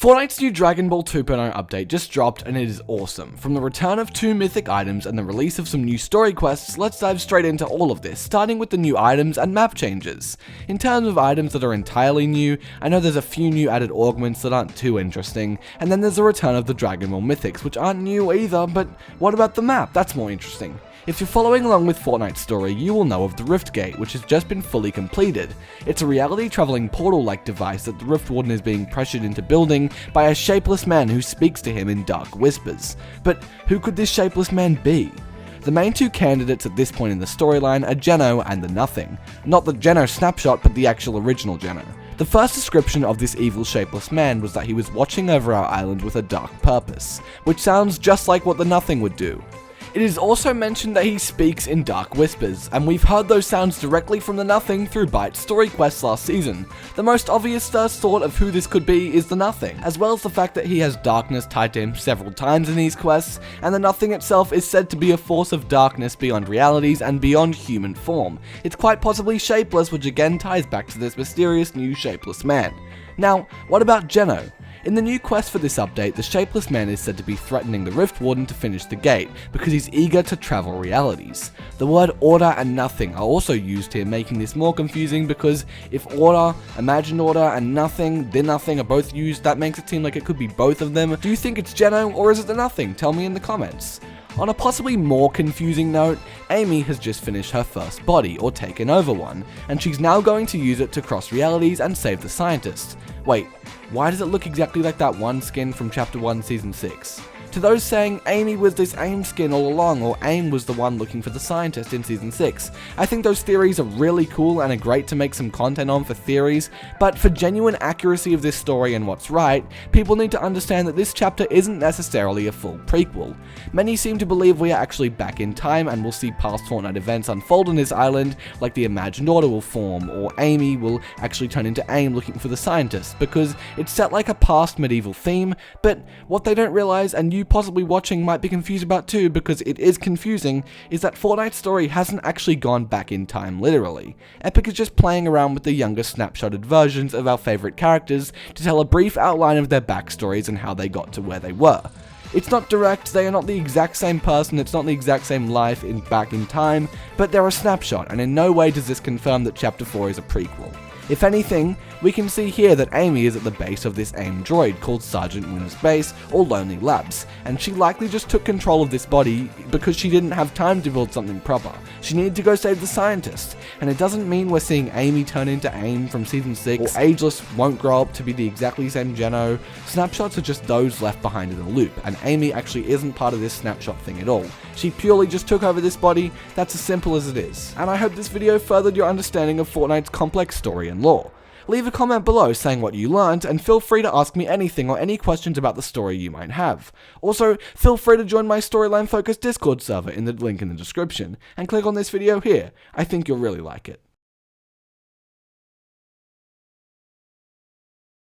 Fortnite's new Dragon Ball 2.0 update just dropped and it is awesome. From the return of 2 mythic items and the release of some new story quests, let's dive straight into all of this, starting with the new items and map changes. In terms of items that are entirely new, I know there's a few new added augments that aren't too interesting, and then there's a return of the Dragon Ball mythics, which aren't new either, but what about the map? That's more interesting. If you're following along with Fortnite Story, you will know of the Rift Gate, which has just been fully completed. It's a reality-traveling portal-like device that the Rift Warden is being pressured into building by a shapeless man who speaks to him in dark whispers. But who could this shapeless man be? The main two candidates at this point in the storyline are Geno and the Nothing. Not the Geno snapshot, but the actual original Geno. The first description of this evil shapeless man was that he was watching over our island with a dark purpose, which sounds just like what the Nothing would do. It is also mentioned that he speaks in dark whispers, and we've heard those sounds directly from the Nothing through Byte's story quests last season. The most obvious first thought of who this could be is the Nothing, as well as the fact that he has darkness tied to him several times in these quests, and the Nothing itself is said to be a force of darkness beyond realities and beyond human form. It's quite possibly shapeless, which again ties back to this mysterious new shapeless man. Now, what about Geno? In the new quest for this update, the Shapeless Man is said to be threatening the Rift Warden to finish the gate, because he's eager to travel realities. The word order and nothing are also used here, making this more confusing because if order, imagined order, and nothing, the Nothing are both used, that makes it seem like it could be both of them. Do you think it's Geno, or is it the Nothing? Tell me in the comments. On a possibly more confusing note, Amy has just finished her first body, or taken over one, and she's now going to use it to cross realities and save the scientists. Wait, why does it look exactly like that one skin from Chapter 1 Season 6? To those saying Amy was this AIM skin all along, or AIM was the one looking for the scientist in Season 6, I think those theories are really cool and are great to make some content on for theories, but for genuine accuracy of this story and what's right, people need to understand that this chapter isn't necessarily a full prequel. Many seem to believe we are actually back in time and will see past Fortnite events unfold on this island, like the Imagined Order will form, or Amy will actually turn into AIM looking for the scientist, because it's set like a past medieval theme, but what they don't realize, and you possibly watching might be confused about too, because it is confusing, is that Fortnite Story hasn't actually gone back in time literally. Epic is just playing around with the younger snapshotted versions of our favourite characters to tell a brief outline of their backstories and how they got to where they were. It's not direct, they are not the exact same person, it's not the exact same life back in time, but they're a snapshot, and in no way does this confirm that Chapter 4 is a prequel. If anything, we can see here that Amy is at the base of this AIM droid called Sergeant Luna's base, or Lonely Labs, and she likely just took control of this body because she didn't have time to build something proper. She needed to go save the scientist, and it doesn't mean we're seeing Amy turn into AIM from Season 6, or Ageless won't grow up to be the exactly same Geno. Snapshots are just those left behind in the loop, and Amy actually isn't part of this snapshot thing at all. She purely just took over this body, that's as simple as it is. And I hope this video furthered your understanding of Fortnite's complex story and lore. Leave a comment below saying what you learned, and feel free to ask me anything or any questions about the story you might have. Also, feel free to join my storyline focused Discord server in the link in the description, and click on this video here. I think you'll really like it.